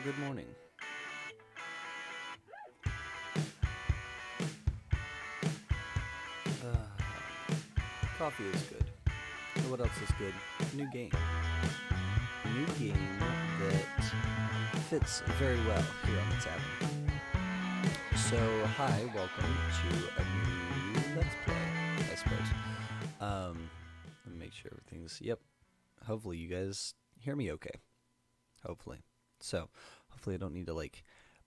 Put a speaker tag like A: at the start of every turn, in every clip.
A: Good morning. Coffee is good. And what else is good? New game. New game that fits very well here on the Tavern. So, hi, welcome to a new Let's Play, I suppose. Let me make sure everything's... Yep. Hopefully you guys hear me okay. Hopefully. So, hopefully I don't need to,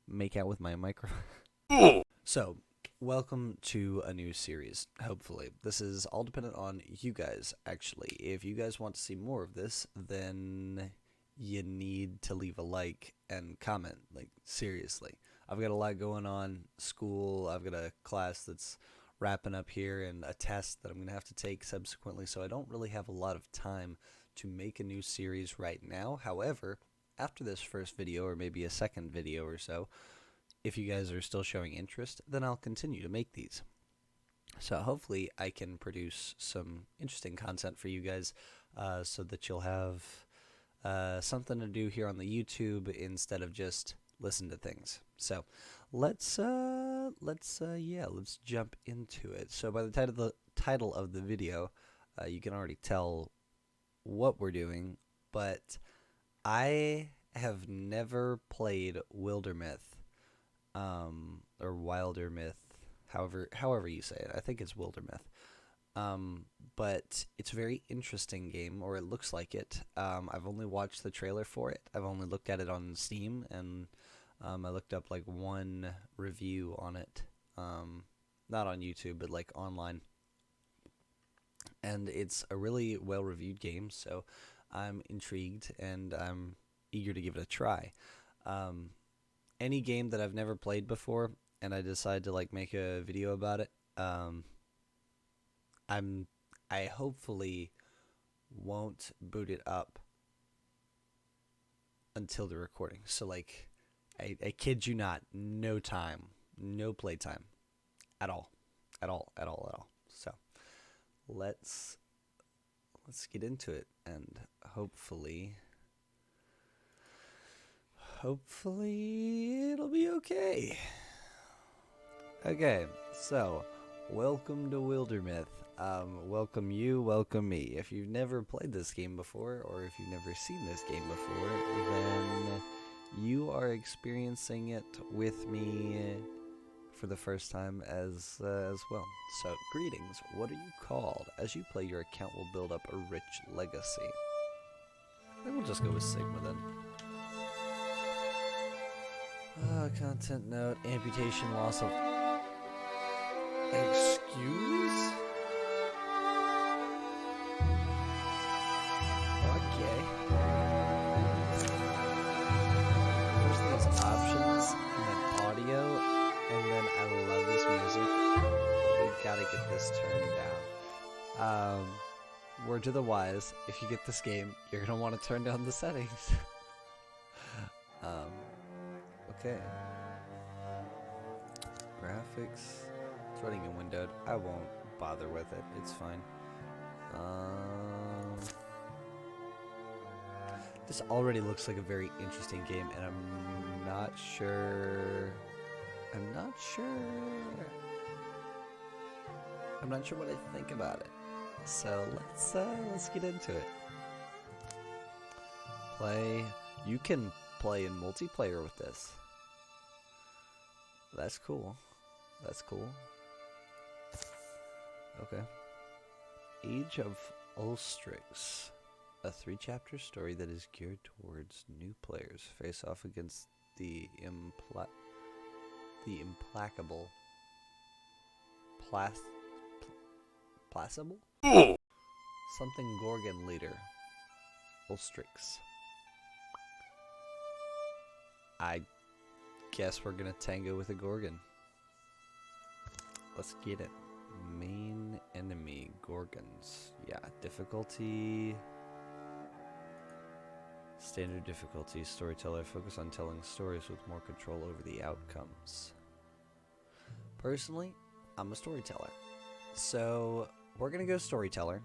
A: make out with my microphone. So, welcome to a new series, hopefully. This is all dependent on you guys, actually. If you guys want to see more of this, then you need to leave a like and comment, seriously. I've got a lot going on, school, I've got a class that's wrapping up here, and a test that I'm going to have to take subsequently, so I don't really have a lot of time to make a new series right now. However, after this first video, or maybe a second video or so, if you guys are still showing interest, then I'll continue to make these. So hopefully I can produce some interesting content for you guys so that you'll have something to do here on the YouTube instead of just listen to things. So let's jump into it. So by the title of the video, you can already tell what we're doing, but I have never played Wildermyth. Or Wildermyth, however you say it. I think it's Wildermyth. But it's a very interesting game, or it looks like it. I've only watched the trailer for it. I've only looked at it on Steam, and I looked up one review on it. Not on YouTube, but online. And it's a really well-reviewed game, so I'm intrigued, and I'm eager to give it a try. Any game that I've never played before and I decide to make a video about it, I hopefully won't boot it up until the recording. So I kid you not, no play time at all. So let's get into it, and hopefully it'll be okay. Okay, so welcome to Wildermyth. Welcome you, welcome me. If you've never played this game before, or if you've never seen this game before, then you are experiencing it with me for the first time as well. So, greetings. What are you called? As you play, your account will build up a rich legacy. I think we'll just go with Sigma then. Content note, amputation, loss of... Excuse? Okay. First there's options, and then audio, and then I love this music. We gotta get this turned down. Word to the wise, if you get this game, you're gonna want to turn down the settings. Okay. Graphics. It's running in windowed. I won't bother with it. It's fine. This already looks like a very interesting game, and I'm not sure what I think about it. So let's get into it. Play. You can play in multiplayer with this. That's cool. Okay. Age of Ulstrix. A 3-chapter story that is geared towards new players. Face off against the implacable Placable? Something Gorgon leader. Ulstrix. I guess we're gonna tango with a Gorgon. Let's get it. Main enemy, Gorgons. Yeah, difficulty... Standard difficulty, storyteller. Focus on telling stories with more control over the outcomes. Personally, I'm a storyteller. So, we're gonna go storyteller.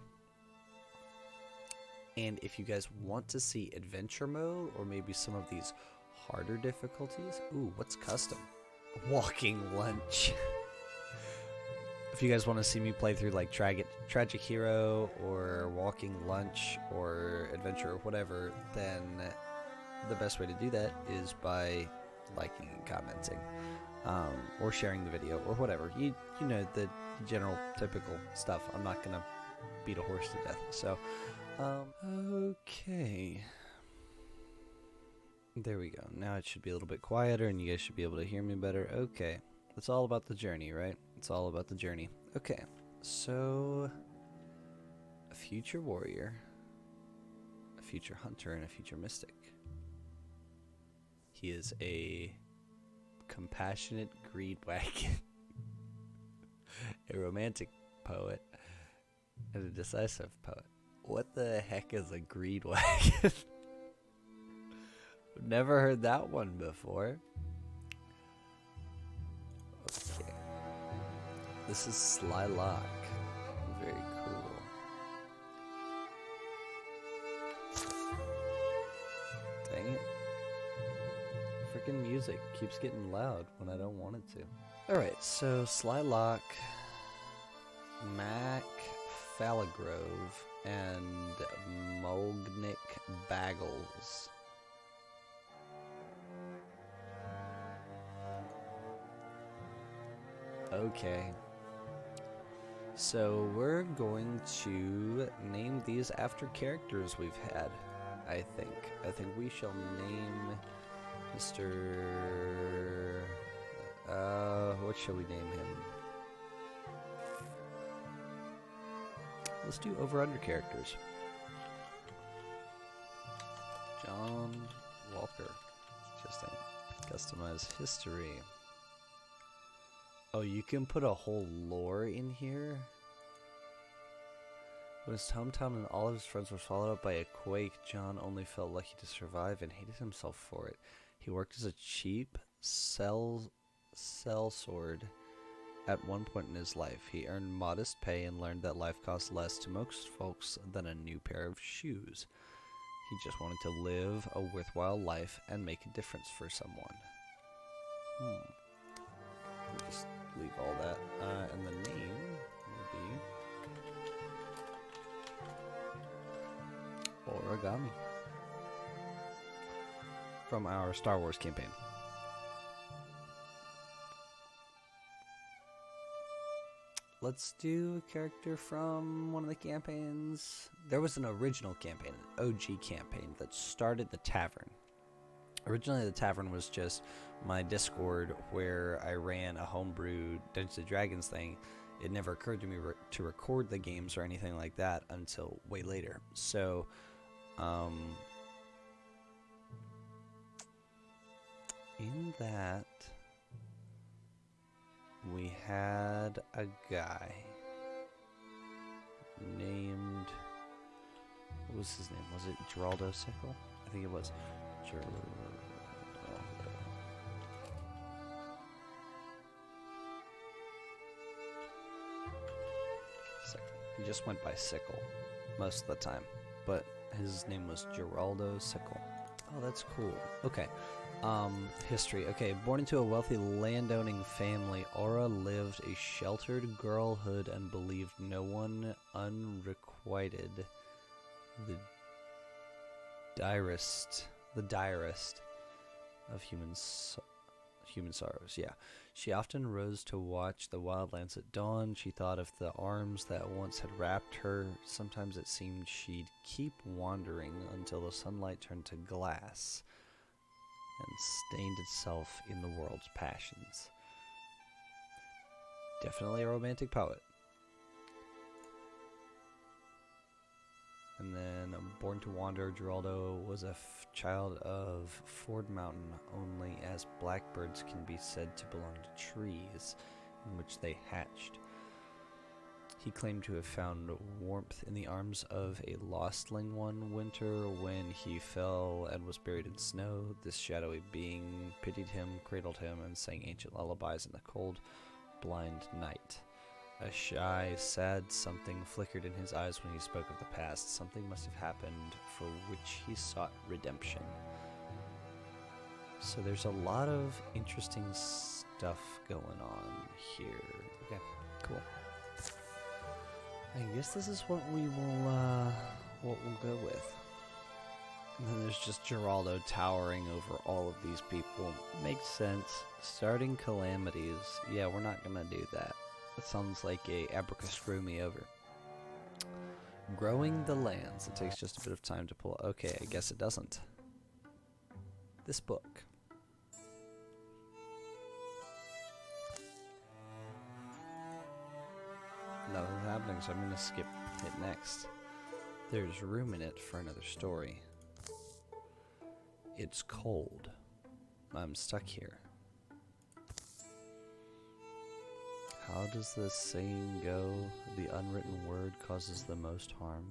A: And if you guys want to see adventure mode, or maybe some of these harder difficulties. Ooh, what's custom? Walking lunch. If you guys want to see me play through like Tragic Hero or Walking Lunch or Adventure or whatever, then the best way to do that is by liking and commenting, or sharing the video or whatever. You know, the general typical stuff. I'm not gonna beat a horse to death. So, okay. There we go. Now it should be a little bit quieter and you guys should be able to hear me better. Okay. It's all about the journey, right? It's all about the journey. Okay. So, a future warrior, a future hunter, and a future mystic. He is a compassionate greed wagon, a romantic poet, and a decisive poet. What the heck is a greed wagon? Never heard that one before. Okay. This is Sly Lock. Very cool. Dang it. Freaking music keeps getting loud when I don't want it to. Alright, so Sly Lock, Mac Fallagrove, and Mognik Baggles. Okay. So we're going to name these after characters we've had, I think. I think we shall name Mr. What shall we name him? Let's do over-under characters. John Walker. Interesting. Customize history. Oh, you can put a whole lore in here? When his hometown and all of his friends were swallowed up by a quake, John only felt lucky to survive and hated himself for it. He worked as a cheap sellsword at one point in his life. He earned modest pay and learned that life costs less to most folks than a new pair of shoes. He just wanted to live a worthwhile life and make a difference for someone. We'll just leave all that. And the name will be Origami. From our Star Wars campaign. Let's do a character from one of the campaigns. There was an original campaign, an OG campaign that started the Tavern. Originally, the Tavern was just my Discord where I ran a homebrew Dungeons & Dragons thing. It never occurred to me to record the games or anything like that until way later. So, in that, we had a guy named, what was his name? Was it Geraldo Sickle? I think it was. Sickle. He just went by Sickle most of the time, but his name was Geraldo Sickle. Oh, that's cool. Okay. History. Okay, born into a wealthy landowning family, Aura lived a sheltered girlhood and believed no one unrequited the direst of human sorrows. Yeah. She often rose to watch the wildlands at dawn. She thought of the arms that once had wrapped her. Sometimes it seemed she'd keep wandering until the sunlight turned to glass and stained itself in the world's passions. Definitely a romantic poet. And then, born to wander, Geraldo was a child of Ford Mountain, only as blackbirds can be said to belong to trees in which they hatched. He claimed to have found warmth in the arms of a lostling one winter when he fell and was buried in snow. This shadowy being pitied him, cradled him, and sang ancient lullabies in the cold, blind night. A shy, sad something flickered in his eyes when he spoke of the past. Something must have happened for which he sought redemption. So there's a lot of interesting stuff going on here. Okay, cool. I guess this is what we'll go with. And then there's just Geraldo towering over all of these people. Makes sense. Starting calamities. Yeah, we're not gonna do that. That sounds like a abracascrew me over. Growing the lands. It takes just a bit of time to pull. Okay, I guess it doesn't. This book. Nothing's happening, so I'm gonna skip it next. There's room in it for another story. It's cold. I'm stuck here. How does this saying go? The unwritten word causes the most harm.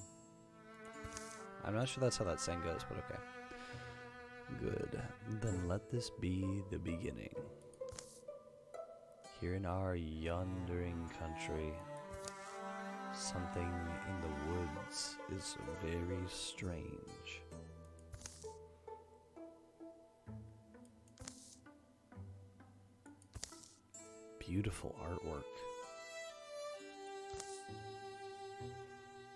A: I'm not sure that's how that saying goes, but okay. Good. Then let this be the beginning. Here in our yondering country, something in the woods is very strange. Beautiful artwork.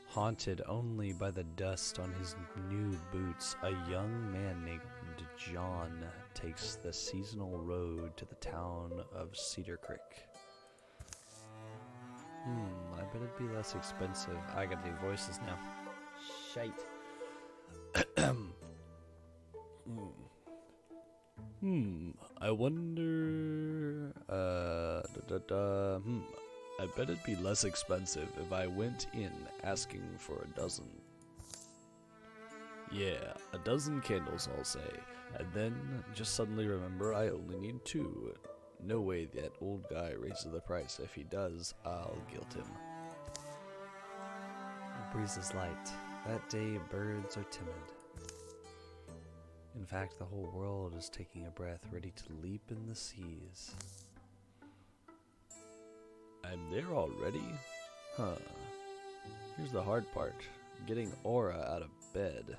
A: Haunted only by the dust on his new boots, a young man named John takes the seasonal road to the town of Cedar Creek. I bet it'd be less expensive. I gotta do voices now. Shite. I wonder... I bet it'd be less expensive if I went in asking for a dozen. Yeah, a dozen candles, I'll say. And then just suddenly remember I only need 2. No way that old guy raises the price. If he does, I'll guilt him. The breeze is light. That day, birds are timid. In fact, the whole world is taking a breath, ready to leap in the seas. I'm there already? Huh. Here's the hard part. Getting Aura out of bed.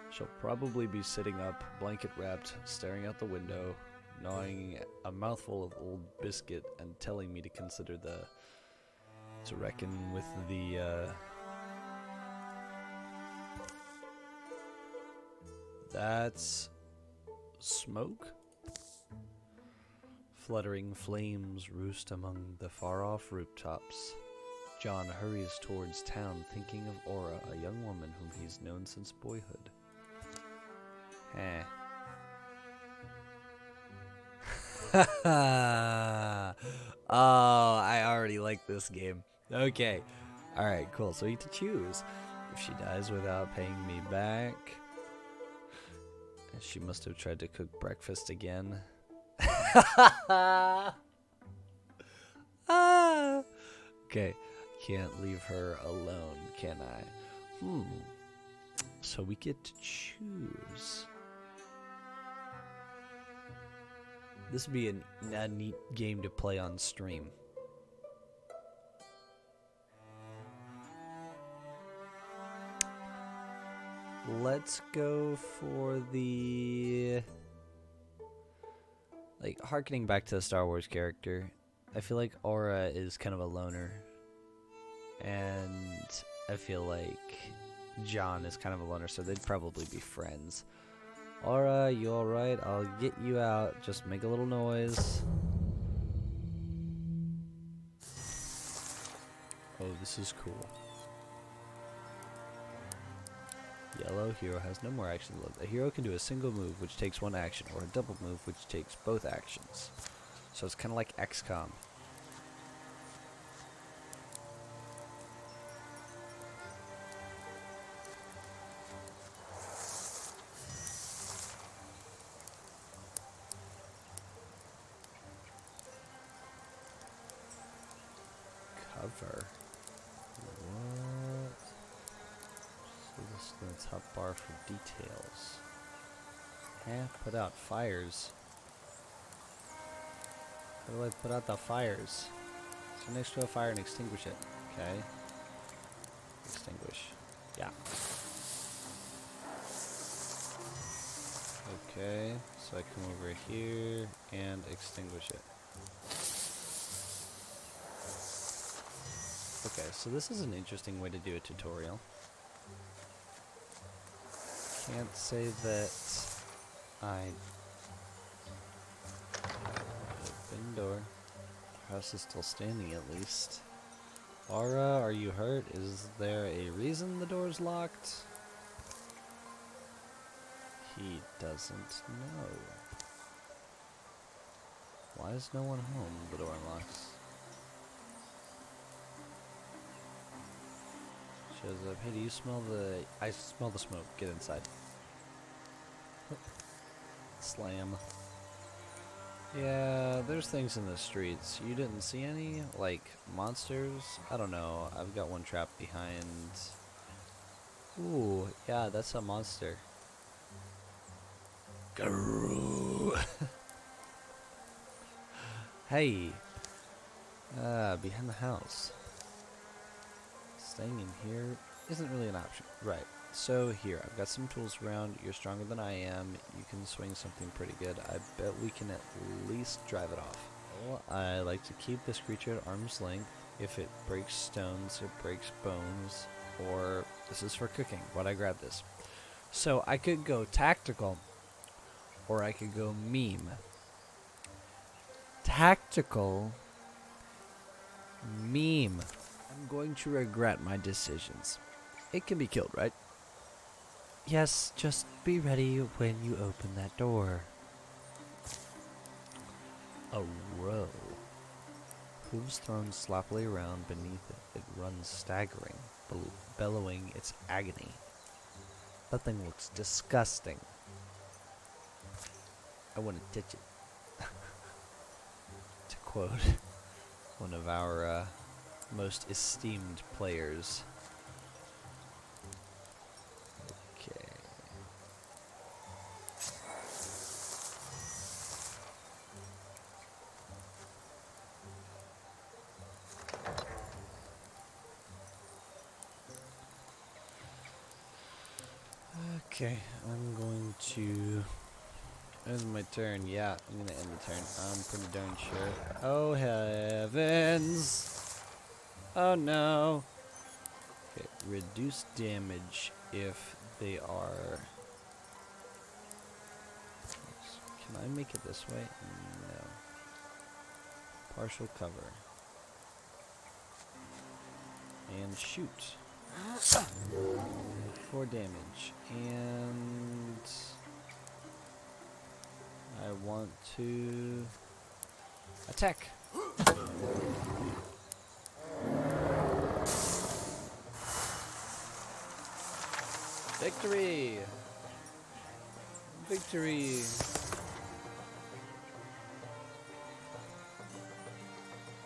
A: She'll probably be sitting up, blanket wrapped, staring out the window, gnawing a mouthful of old biscuit and telling me to consider to reckon with the, that's smoke? Fluttering flames roost among the far-off rooftops. John hurries towards town, thinking of Aura, a young woman whom he's known since boyhood. Oh, I already like this game. Okay. Alright, cool. So you get to choose. If she dies without paying me back... She must have tried to cook breakfast again. Okay. Can't leave her alone, can I? So we get to choose. This would be a neat game to play on stream. Let's go for the... Like, harkening back to the Star Wars character, I feel like Aura is kind of a loner. And I feel like John is kind of a loner, so they'd probably be friends. Aura, you alright? I'll get you out. Just make a little noise. Oh, this is cool. Yellow, hero has no more action. A hero can do a single move, which takes 1 action, or a double move, which takes both actions. So it's kind of like XCOM. Cover. What? So this is the top bar for details. Put out fires. How do I put out the fires? So next to a fire and extinguish it. Okay. Extinguish. Yeah. Okay, so I come over here and extinguish it. Okay, so this is an interesting way to do a tutorial. Can't say that I... Open door. House is still standing at least. Aura, are you hurt? Is there a reason the door's locked? He doesn't know. Why is no one home? The door unlocks. Shows up. Hey, do you smell the... I smell the smoke. Get inside. Slam. Yeah, there's things in the streets. You didn't see any? Like, monsters? I don't know. I've got one trapped behind... Ooh, yeah, that's a monster. Garoo! Hey! Behind the house. Staying in here isn't really an option. Right. So here, I've got some tools around. You're stronger than I am. You can swing something pretty good. I bet we can at least drive it off. Well, I like to keep this creature at arm's length. If it breaks stones, it breaks bones. Or, this is for cooking. Why'd I grab this? So I could go tactical, or I could go meme. Tactical, meme. I'm going to regret my decisions. It can be killed, right? Yes, just be ready when you open that door. A row. Hooves thrown sloppily around beneath it. It runs staggering, bellowing its agony. That thing looks disgusting. I want to ditch it. To quote one of our most esteemed players. Okay. Okay, I'm going to end my turn. Yeah, I'm gonna end the turn. I'm pretty darn sure. Oh heavens! Oh no! Okay, reduce damage if they are... Can I make it this way? No. Partial cover. And shoot. 4 damage. And... I want to... attack! Victory! Victory!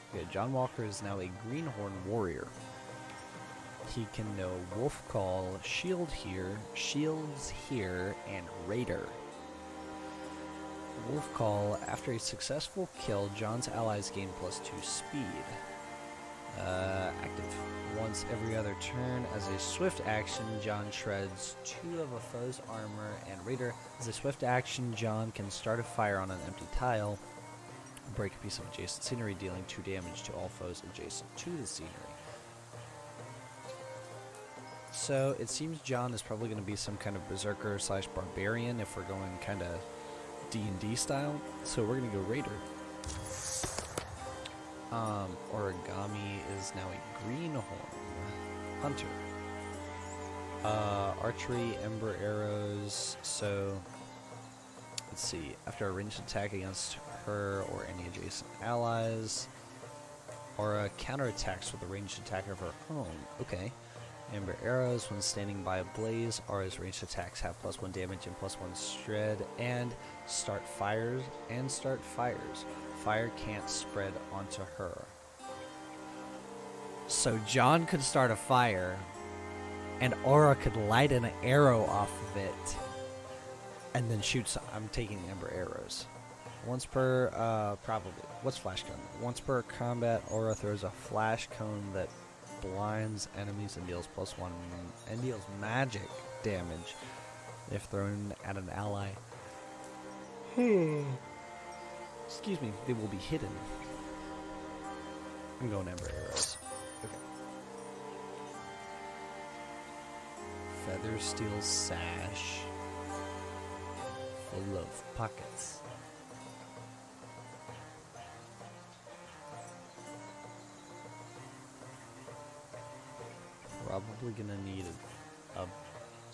A: Okay, John Walker is now a Greenhorn warrior. He can know Wolf Call, Shields here, and Raider. Wolf Call, after a successful kill, John's allies gain +2 speed. Active once every other turn. As a swift action, John shreds 2 of a foe's armor, and Raider, as a swift action, John can start a fire on an empty tile, break a piece of adjacent scenery, dealing 2 damage to all foes adjacent to the scenery. So it seems John is probably going to be some kind of berserker / barbarian if we're going kind of D&D style. So we're going to go Raider. Origami is now a Greenhorn hunter. Archery, Ember Arrows. So let's see. After a ranged attack against her or any adjacent allies, Aura counterattacks with a ranged attack of her own. Okay. Ember Arrows, when standing by a blaze, Aura's ranged attacks have +1 damage and +1 shred, and start fires. Fire can't spread onto her. So John could start a fire, and Aura could light an arrow off of it, and then shoot some. I'm taking Ember Arrows. Once per, probably. What's Flash Cone? Once per combat, Aura throws a Flash Cone that blinds enemies and deals +1 and deals magic damage if thrown at an ally. Excuse me, they will be hidden. I'm going Ember Arrows. Okay. Feather Steel Sash. Full of pockets. Probably gonna need a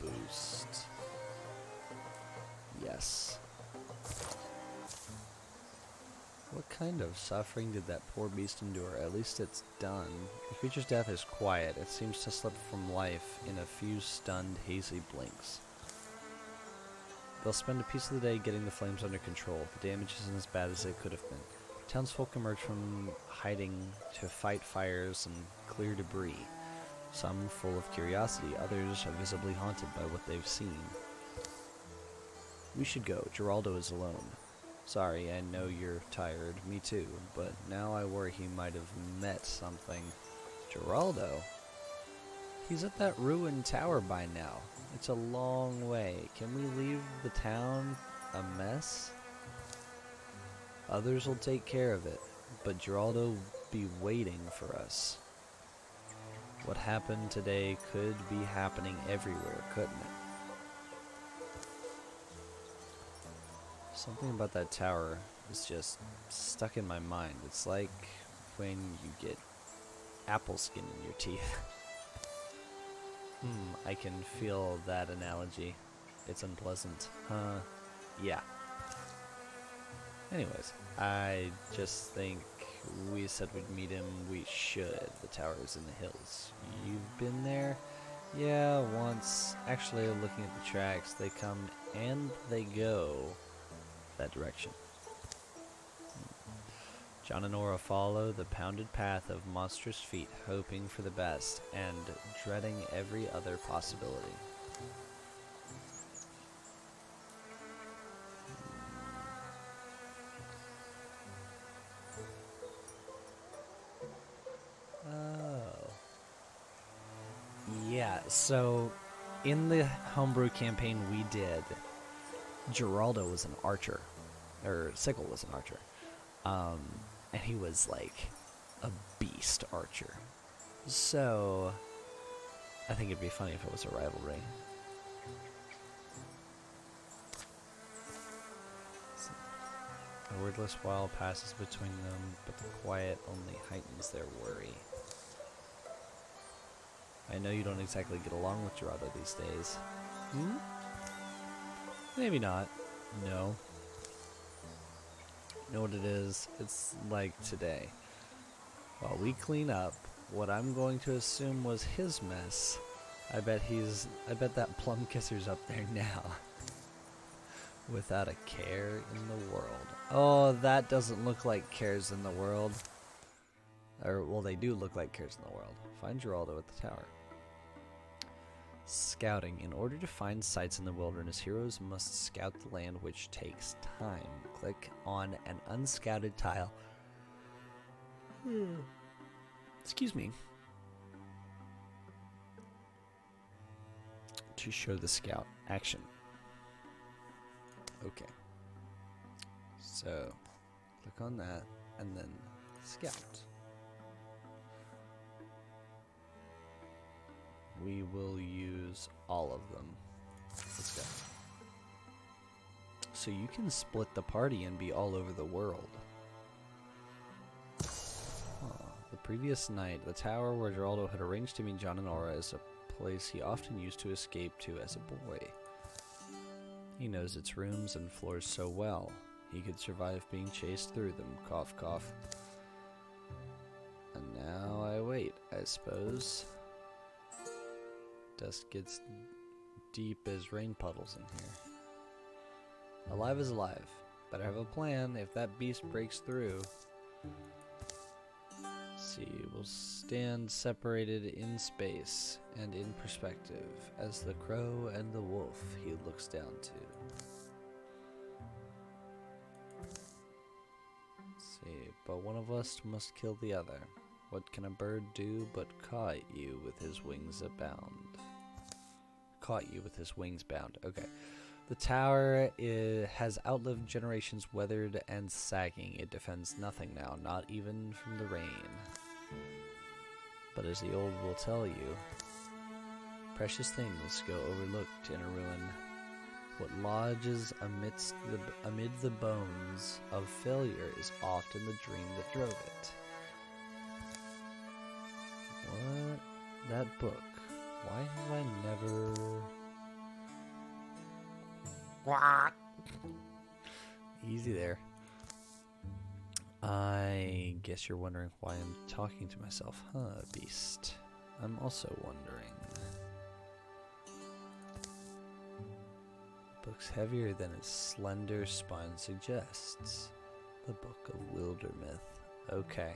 A: boost. Yes. What kind of suffering did that poor beast endure? At least it's done. The creature's death is quiet. It seems to slip from life in a few stunned, hazy blinks. They'll spend a piece of the day getting the flames under control. The damage isn't as bad as it could have been. Townsfolk emerge from hiding to fight fires and clear debris. Some full of curiosity, others are visibly haunted by what they've seen. We should go. Geraldo is alone. Sorry, I know you're tired. Me too. But now I worry he might have met something. Geraldo? He's at that ruined tower by now. It's a long way. Can we leave the town a mess? Others will take care of it, but Geraldo will be waiting for us. What happened today could be happening everywhere, couldn't it? Something about that tower is just stuck in my mind. It's like when you get apple skin in your teeth. I can feel that analogy. It's unpleasant. Yeah. Anyways, I just think we said we'd meet him. We should. The tower is in the hills. You've been there? Yeah, once. Actually, looking at the tracks, they come and they go that direction. John and Nora follow the pounded path of monstrous feet, hoping for the best and dreading every other possibility. Oh. Yeah, so in the homebrew campaign we did, Geraldo was an archer, or Sickle was an archer. And he was like a beast archer. So I think it'd be funny if it was a rivalry. A wordless while passes between them, but the quiet only heightens their worry. I know you don't exactly get along with Geraldo these days. Maybe not. No. You know what it is? It's like today. While we clean up what I'm going to assume was his mess, I bet that plum kisser's up there now. Without a care in the world. Oh, that doesn't look like cares in the world. Or, well, they do look like cares in the world. Find Geraldo at the tower. Scouting. In order to find sites in the wilderness, heroes must scout the land, which takes time. Click on an unscouted tile. Excuse me. To show the scout action. Okay. So, click on that, and then scout. We will use all of them. Let's go. So you can split the party and be all over the world. The previous night, the tower where Geraldo had arranged to meet John and Nora is a place he often used to escape to as a boy. He knows its rooms and floors so well. He could survive being chased through them. Cough, cough. And now I wait, I suppose. Dust gets deep as rain puddles in here. Alive is alive. Better have a plan if that beast breaks through. See, we'll stand separated in space and in perspective as the crow and the wolf he looks down to. See, but one of us must kill the other. What can a bird do but caught you with his wings abound? Caught you with his wings bound. Okay. The tower has outlived generations, weathered and sagging. It defends nothing now, not even from the rain. But as the old will tell you, precious things go overlooked in a ruin. What lodges amid the bones of failure is often the dream that drove it. What? That book. Why have I never... What? Easy there. I guess you're wondering why I'm talking to myself, huh, beast? I'm also wondering. The book's heavier than its slender spine suggests. The Book of Wildermyth. Okay.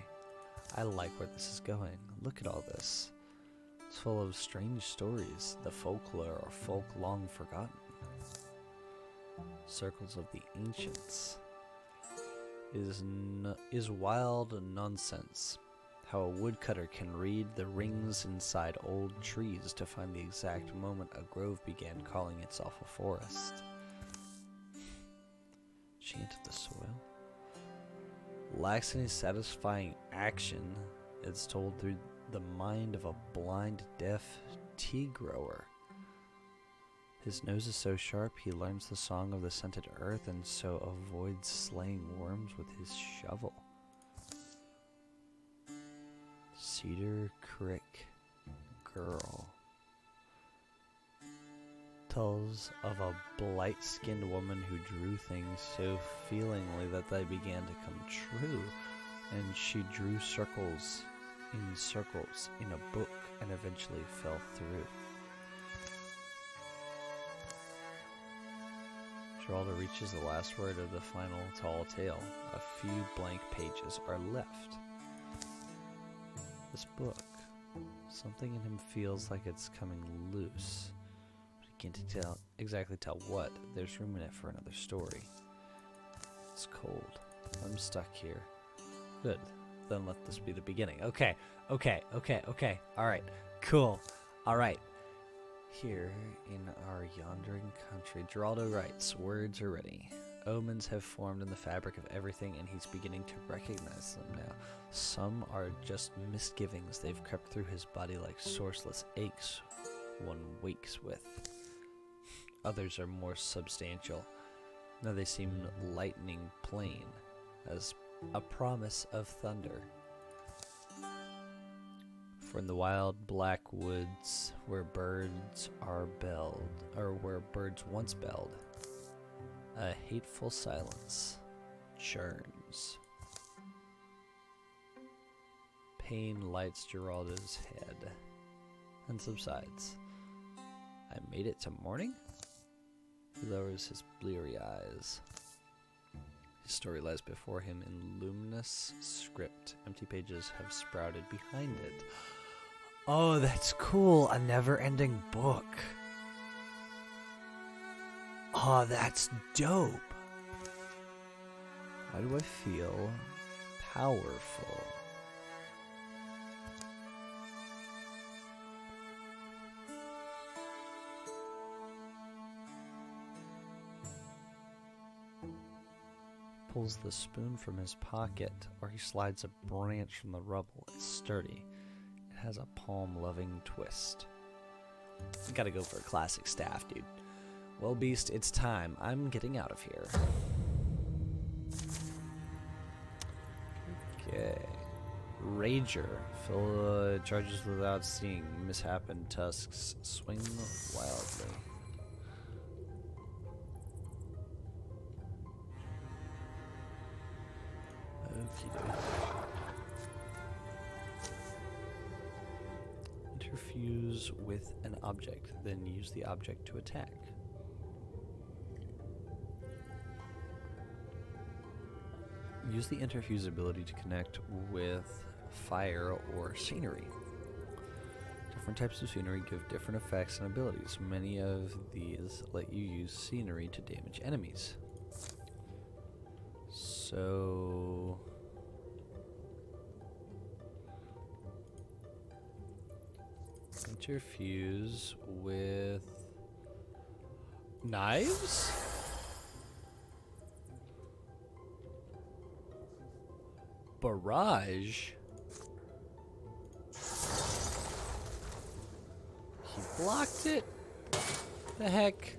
A: I like where this is going. Look at all this. It's full of strange stories, the folklore or folk long forgotten. Circles of the ancients. Is wild nonsense. How a woodcutter can read the rings inside old trees to find the exact moment a grove began calling itself a forest. Chant of the soil. Lacks any satisfying action. It's told through the mind of a blind, deaf tea grower. His nose is so sharp he learns the song of the scented earth and so avoids slaying worms with his shovel. Cedar Creek Girl tells of a blight-skinned woman who drew things so feelingly that they began to come true, and she drew circles in a book and eventually fell through. Geraldo reaches the last word of the final tall tale. A few blank pages are left. This book, something in him feels like it's coming loose. But he can't exactly tell what. There's room in it for another story. It's cold. I'm stuck here. Good. Then let this be the beginning. Okay. Alright. Cool. Alright. Here in our yondering country, Geraldo writes, words are ready. Omens have formed in the fabric of everything, and he's beginning to recognize them now. Some are just misgivings. They've crept through his body like sourceless aches one wakes with. Others are more substantial. Now they seem lightning plain, as a promise of thunder. For in the wild black woods where birds once belled, a hateful silence churns. Pain lights Geraldo's head and subsides. I made it to morning? He lowers his bleary eyes. His story lies before him in luminous script. Empty pages have sprouted behind it. Oh, that's cool. A never-ending book. Oh, that's dope. Why do I feel powerful? Pulls the spoon from his pocket, or he slides a branch from the rubble. It's sturdy. It has a palm-loving twist. I gotta go for a classic staff, dude. Well, Beast, it's time. I'm getting out of here. Okay. Rager. Fill charges without seeing. Mishap and tusks swing wildly. Interfuse with an object, then use the object to attack. Use the interfuse ability to connect with fire or scenery. Different types of scenery give different effects and abilities. Many of these let you use scenery to damage enemies. So... interfuse with Knives? Barrage? He blocked it? The heck?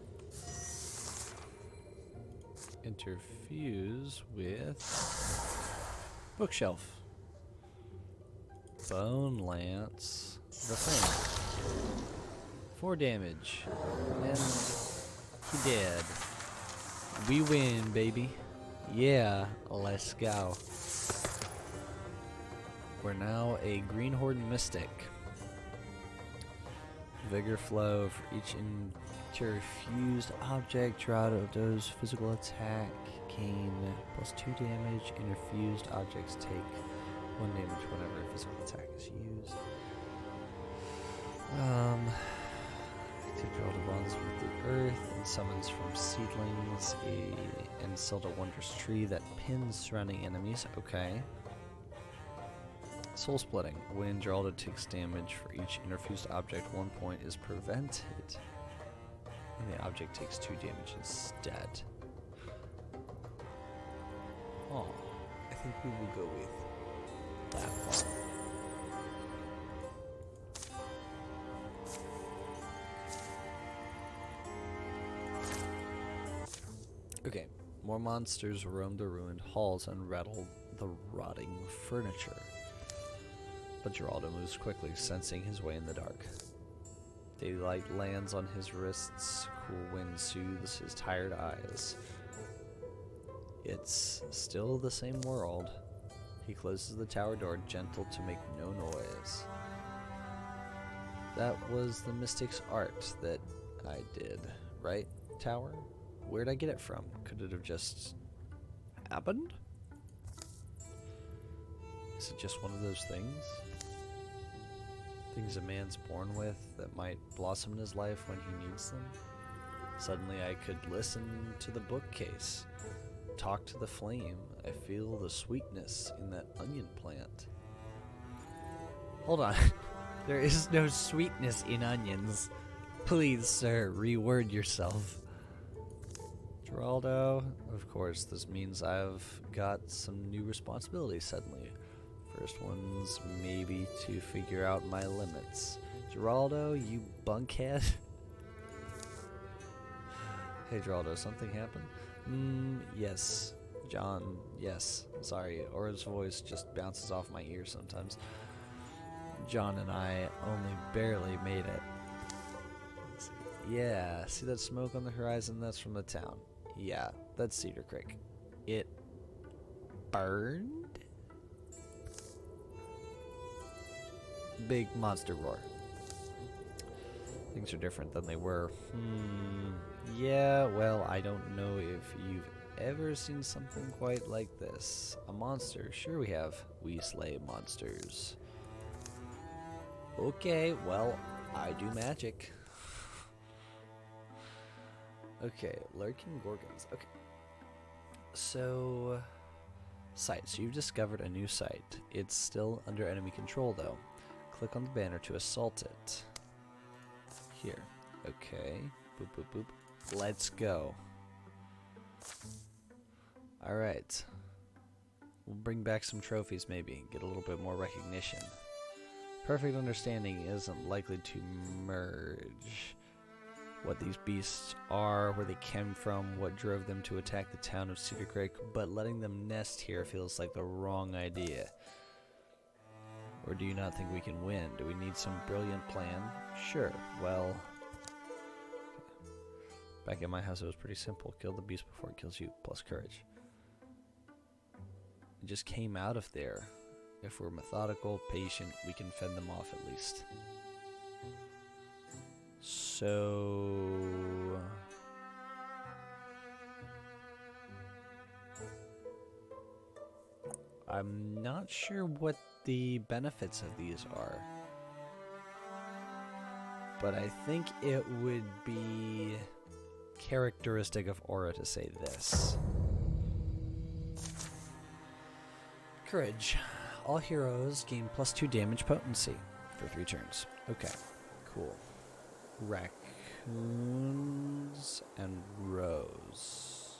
A: Interfuse with bookshelf. Bone lance. The thing. 4 damage. And he dead. We win, baby. Yeah, let's go. We're now a Green Horde Mystic. Vigor flow for each interfused object. Geraldo's physical attack gain plus 2 damage. Interfused objects take 1 damage whenever a physical attack is used. Geraldo bonds with the earth and summons from seedlings and sealed a wondrous tree that pins surrounding enemies. Okay. Soul splitting. When Geraldo takes damage for each interfused object, 1 point is prevented. And the object takes 2 damage instead. Oh, I think we will go with that one. Okay, more monsters roam the ruined halls and rattle the rotting furniture. But Geraldo moves quickly, sensing his way in the dark. Daylight lands on his wrists, cool wind soothes his tired eyes. It's still the same world. He closes the tower door, gentle to make no noise. That was the Mystic's art that I did, right, tower? Where'd I get it from? Could it have just happened? Is it just one of those things? Things a man's born with that might blossom in his life when he needs them? Suddenly I could listen to the bookcase, talk to the flame. I feel the sweetness in that onion plant. Hold on. There is no sweetness in onions. Please, sir, reword yourself. Geraldo, of course, this means I've got some new responsibilities suddenly. First one's maybe to figure out my limits. Geraldo, you bunkhead. Hey Geraldo, something happened? Yes. John, yes. Sorry, or his voice just bounces off my ear sometimes. John and I only barely made it. Yeah, see that smoke on the horizon? That's from the town. Yeah, that's Cedar Creek. It burned? Big monster roar. Things are different than they were. Yeah, well, I don't know if you've ever seen something quite like this. A monster. Sure we have. We slay monsters. Okay, well, I do magic. Okay, lurking gorgons. Okay. So, site. So you've discovered a new site. It's still under enemy control, though. Click on the banner to assault it. Here. Okay. Boop, boop, boop. Let's go. Alright. We'll bring back some trophies, maybe. Get a little bit more recognition. Perfect understanding isn't likely to merge. What these beasts are, where they came from, what drove them to attack the town of Cedar Creek, but letting them nest here feels like the wrong idea. Or do you not think we can win? Do we need some brilliant plan? Sure, well... Back at my house it was pretty simple. Kill the beast before it kills you, plus courage. It just came out of there. If we're methodical, patient, we can fend them off at least. So... I'm not sure what the benefits of these are. But I think it would be characteristic of Aura to say this. Courage. All heroes gain plus 2 damage potency for 3 turns. Okay, cool. Raccoons rows and rows.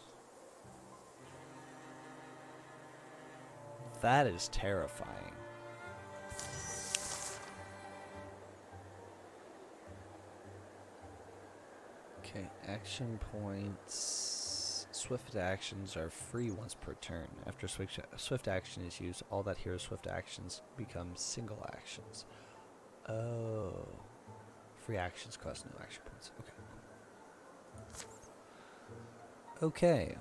A: That is terrifying. Okay, action points. Swift actions are free once per turn. After swift action is used, all that hero's swift actions become single actions. Oh. Free actions cost no action points. Okay. Okay.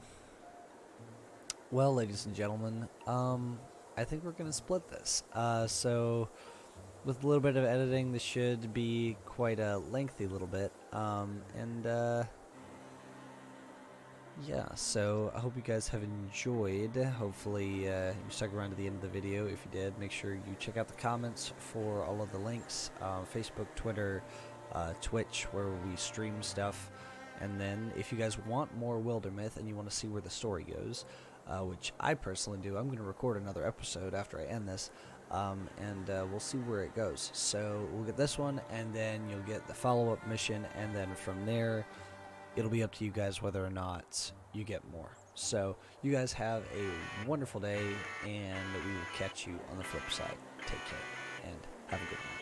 A: Well, ladies and gentlemen, I think we're gonna split this. So with a little bit of editing, this should be quite a lengthy little bit. Yeah, so I hope you guys have enjoyed. Hopefully you stuck around to the end of the video. If you did, make sure you check out the comments for all of the links. Facebook, Twitter, Twitch, where we stream stuff. And then if you guys want more Wildermyth and you want to see where the story goes, which I personally do, I'm going to record another episode after I end this. We'll see where it goes. So we'll get this one, and then you'll get the follow-up mission, and then from there it'll be up to you guys whether or not you get more. So you guys have a wonderful day, and we will catch you on the flip side. Take care and have a good one.